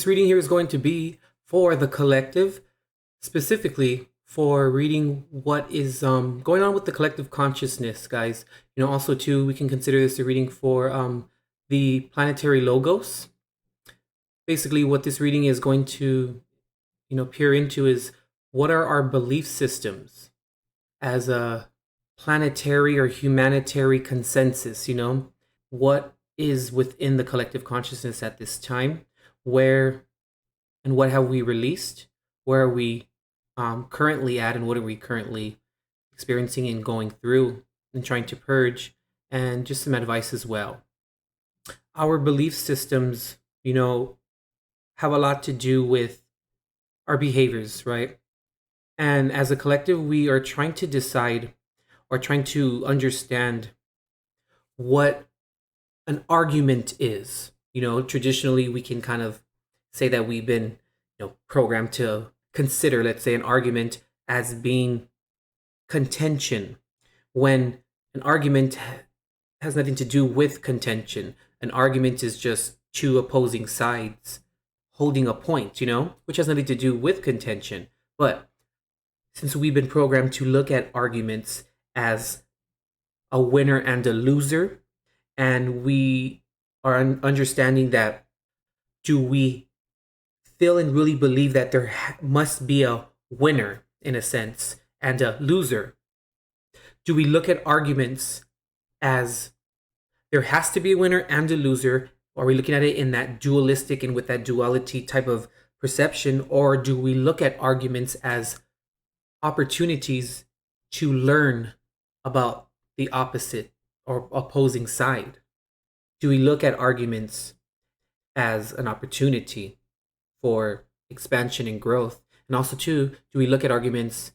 this reading here is going to be for the collective, specifically for reading what is going on with the collective consciousness, guys. Also too, we can consider this a reading for the planetary logos. Basically, what this reading is going to, peer into is what are our belief systems as a planetary or humanitarian consensus, what is within the collective consciousness at this time, where and what have we released, where are we currently at, and what are we currently experiencing and going through and trying to purge, and just some advice as well. Our belief systems, have a lot to do with our behaviors, right? And as a collective, we are trying to decide or trying to understand what an argument is. Traditionally, we can kind of say that we've been, programmed to consider, let's say, an argument as being contention, when an argument has nothing to do with contention. An argument is just two opposing sides holding a point, which has nothing to do with contention. But since we've been programmed to look at arguments as a winner and a loser, and we are understanding that, do we feel and really believe that there must be a winner in a sense and a loser? Do we look at arguments as there has to be a winner and a loser? Are we looking at it in that dualistic and with that duality type of perception? Or do we look at arguments as opportunities to learn about the opposite or opposing side? Do we look at arguments as an opportunity for expansion and growth? And also too, do we look at arguments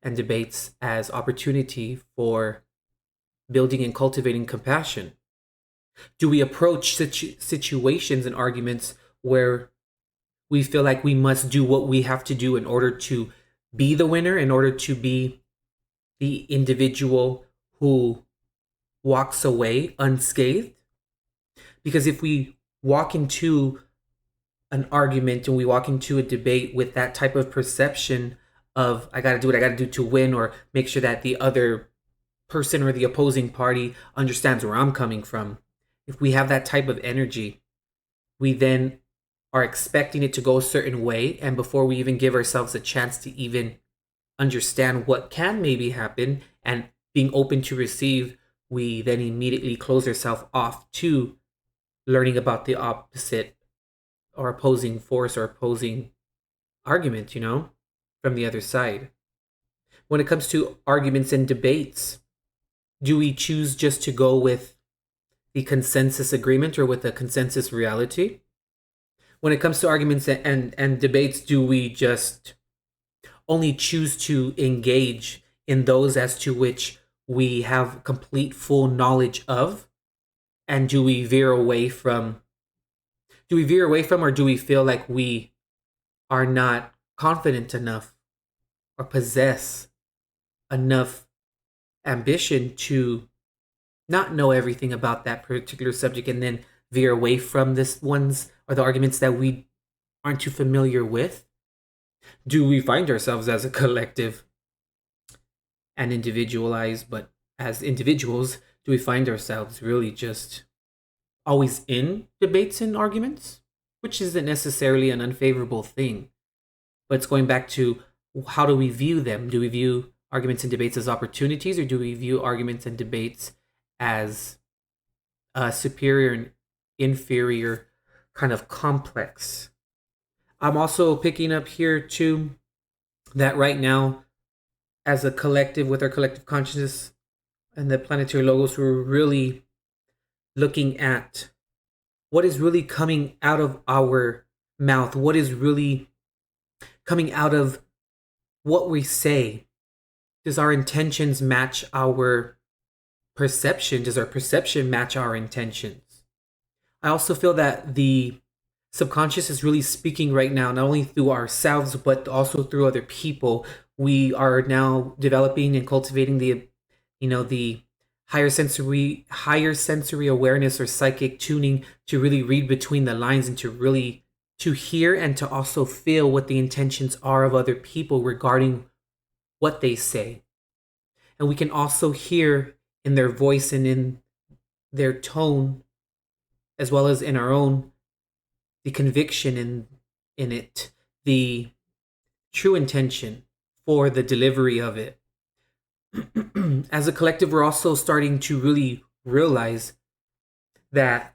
and debates as opportunity for building and cultivating compassion? Do we approach situations and arguments where we feel like we must do what we have to do in order to be the winner, in order to be the individual who walks away unscathed? Because if we walk into an argument and we walk into a debate with that type of perception of, I got to do what I got to do to win, or make sure that the other person or the opposing party understands where I'm coming from, if we have that type of energy, we then are expecting it to go a certain way. And before we even give ourselves a chance to even understand what can maybe happen and being open to receive, we then immediately close ourselves off to learning about the opposite or opposing force or opposing argument, from the other side. When it comes to arguments and debates, do we choose just to go with the consensus agreement or with a consensus reality? When it comes to arguments and debates, do we just only choose to engage in those as to which we have complete full knowledge of? And do we veer away from, or do we feel like we are not confident enough or possess enough ambition to not know everything about that particular subject and then veer away from this ones or the arguments that we aren't too familiar with? Do we find ourselves as a collective and individualized, but as individuals, do we find ourselves really just always in debates and arguments, which isn't necessarily an unfavorable thing, but it's going back to, how do we view them? Do we view arguments and debates as opportunities, or do we view arguments and debates as a superior and inferior kind of complex? I'm also picking up here too that right now, as a collective, with our collective consciousness and the planetary logos, we're really looking at what is really coming out of our mouth, what is really coming out of what we say. Does our intentions match our perception? Does our perception match our intentions? I also feel that the subconscious is really speaking right now, not only through ourselves, but also through other people. We are now developing and cultivating the higher sensory awareness or psychic tuning to really read between the lines and to really to hear and to also feel what the intentions are of other people regarding what they say. And we can also hear in their voice and in their tone, as well as in our own, the conviction in it, the true intention for the delivery of it. As a collective, we're also starting to really realize that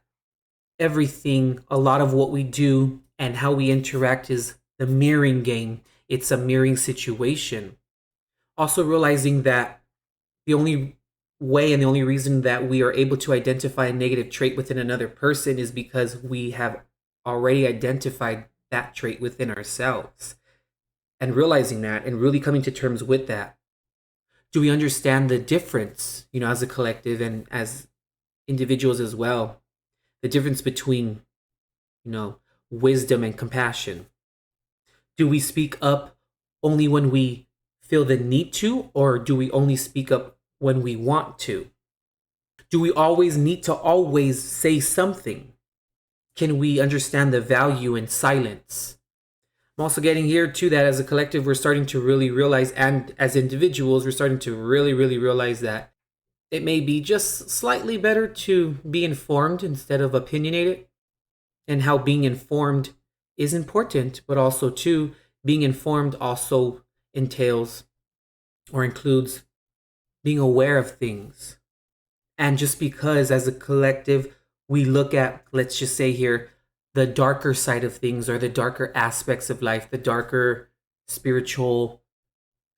everything, a lot of what we do and how we interact is the mirroring game. It's a mirroring situation. Also realizing that the only way and the only reason that we are able to identify a negative trait within another person is because we have already identified that trait within ourselves. And realizing that and really coming to terms with that. Do we understand the difference, as a collective and as individuals as well? The difference between, wisdom and compassion. Do we speak up only when we feel the need to, or do we only speak up when we want to? Do we always need to always say something? Can we understand the value in silence? I'm also getting here too that as a collective, we're starting to really realize, and as individuals, we're starting to really, really realize that it may be just slightly better to be informed instead of opinionated, and how being informed is important, but also too, being informed also entails or includes being aware of things. And just because as a collective, we look at, let's just say here, the darker side of things or the darker aspects of life, the darker spiritual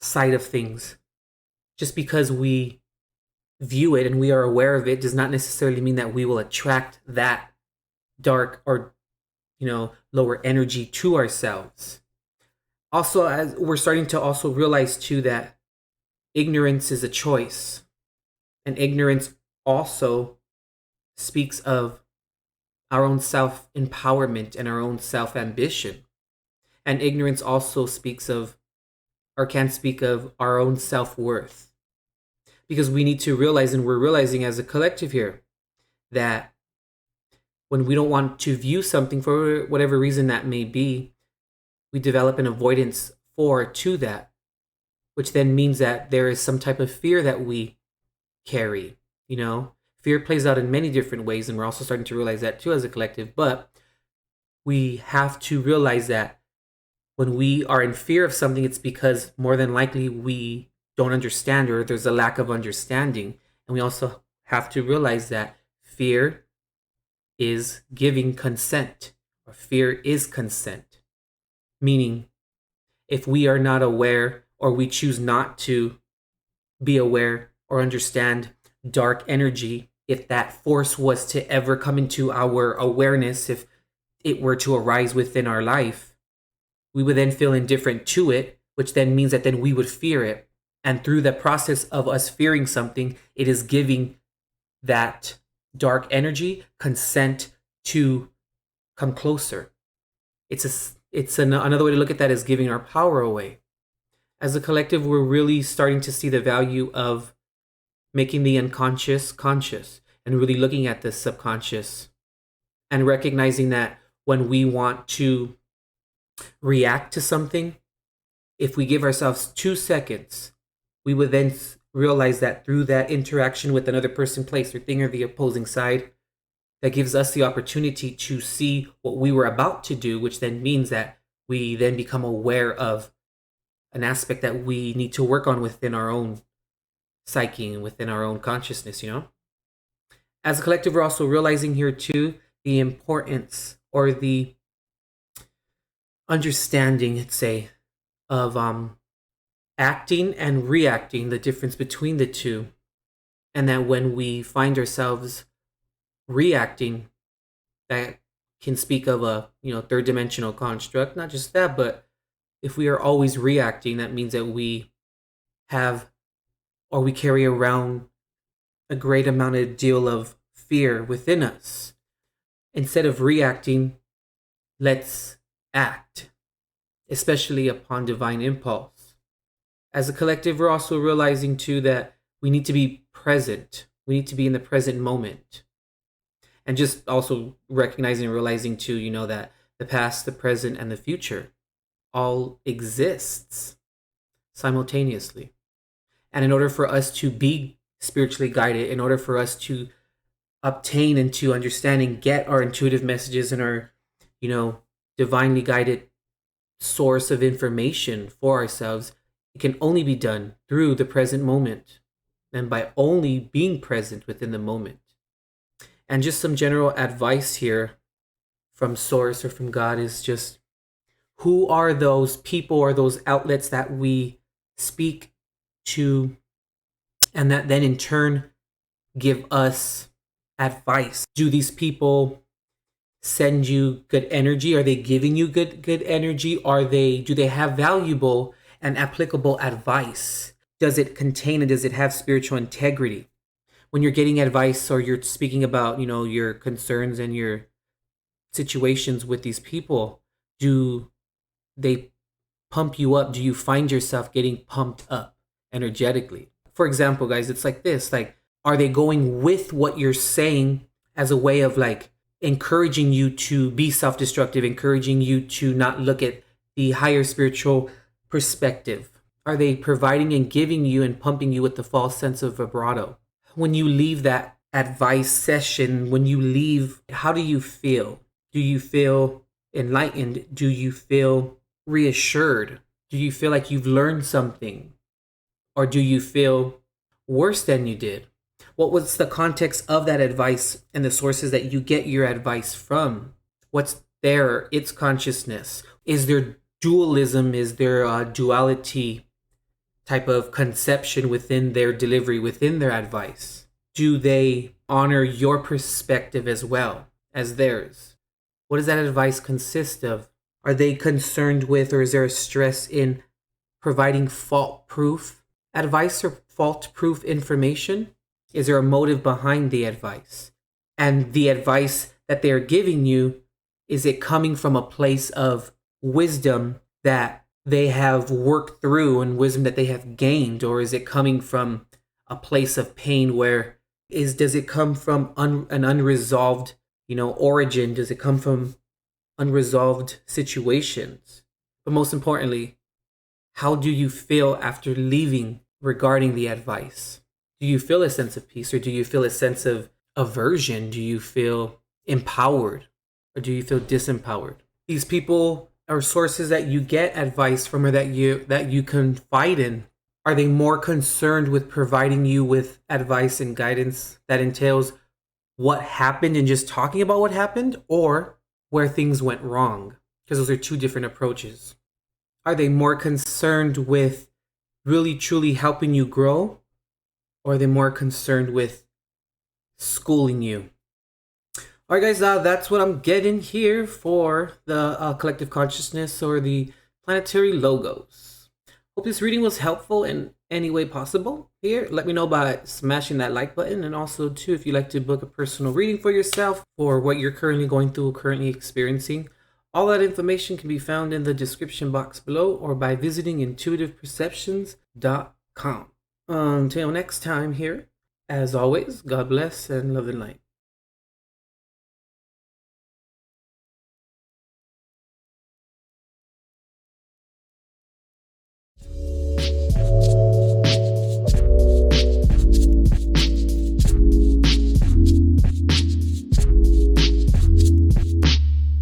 side of things, just because we view it and we are aware of it does not necessarily mean that we will attract that dark or lower energy to ourselves. Also, as we're starting to also realize too that ignorance is a choice, and ignorance also speaks of our own self-empowerment and our own self-ambition. And ignorance also speaks of, or can speak of, our own self-worth. Because we need to realize, and we're realizing as a collective here, that when we don't want to view something for whatever reason that may be, we develop an avoidance to that, which then means that there is some type of fear that we carry. Fear plays out in many different ways, and we're also starting to realize that too as a collective. But we have to realize that when we are in fear of something, it's because more than likely we don't understand, or there's a lack of understanding. And we also have to realize that fear is giving consent, or fear is consent. Meaning, if we are not aware, or we choose not to be aware or understand dark energy, if that force was to ever come into our awareness, if it were to arise within our life, we would then feel indifferent to it, which then means that then we would fear it. And through the process of us fearing something, it is giving that dark energy consent to come closer. Another way to look at that is giving our power away. As a collective, we're really starting to see the value of making the unconscious conscious, and really looking at the subconscious and recognizing that when we want to react to something, if we give ourselves 2 seconds, we would then realize that through that interaction with another person, place, or thing, or the opposing side, that gives us the opportunity to see what we were about to do, which then means that we then become aware of an aspect that we need to work on within our own psyche and within our own consciousness. As a collective, we're also realizing here too the importance or the understanding, let's say, of acting and reacting, the difference between the two. And that when we find ourselves reacting, that can speak of a third dimensional construct. Not just that, but if we are always reacting, that means that we have, or we carry around, a great amount of deal of fear within us. Instead of reacting, let's act, especially upon divine impulse. As a collective, we're also realizing too that we need to be present. We need to be in the present moment. And just also recognizing and realizing too, that the past, the present, and the future all exists simultaneously. And in order for us to be spiritually guided, in order for us to obtain and to understand and get our intuitive messages and our, divinely guided source of information for ourselves, it can only be done through the present moment and by only being present within the moment. And just some general advice here from source or from God is just, who are those people or those outlets that we speak to and that then in turn give us advice? Do these people send you good energy? Are they giving you good energy? Do they have valuable and applicable advice? Does it contain and does it have spiritual integrity? When you're getting advice or you're speaking about, your concerns and your situations with these people, do they pump you up? Do you find yourself getting pumped up energetically? For example, guys, it's like this, are they going with what you're saying as a way of encouraging you to be self-destructive, encouraging you to not look at the higher spiritual perspective? Are they providing and giving you and pumping you with the false sense of vibrato? When you leave that advice session, when you leave, how do you feel? Do you feel enlightened? Do you feel reassured? Do you feel like you've learned something? Or do you feel worse than you did? What was the context of that advice and the sources that you get your advice from? What's its consciousness? Is there dualism? Is there a duality type of conception within their delivery, within their advice? Do they honor your perspective as well as theirs? What does that advice consist of? Are they concerned with, or is there a stress in providing fault-proof advice or fault-proof information? Is there a motive behind the advice? And the advice that they're giving you, is it coming from a place of wisdom that they have worked through and wisdom that they have gained? Or is it coming from a place of pain does it come from an unresolved, origin? Does it come from unresolved situations? But most importantly, how do you feel after leaving regarding the advice? Do you feel a sense of peace, or do you feel a sense of aversion? Do you feel empowered, or do you feel disempowered? These people are sources that you get advice from, or that you confide in. Are they more concerned with providing you with advice and guidance that entails what happened and just talking about what happened, or where things went wrong? Because those are two different approaches. Are they more concerned with really truly helping you grow, or are they more concerned with schooling you? All right, guys, that's what I'm getting here for the collective consciousness or the planetary logos. Hope this reading was helpful in any way possible. Here, let me know by smashing that like button, and also too, if you'd like to book a personal reading for yourself for what you're currently going through, currently experiencing. All that information can be found in the description box below, or by visiting intuitiveperceptions.com. Until next time here, as always, God bless and love and light.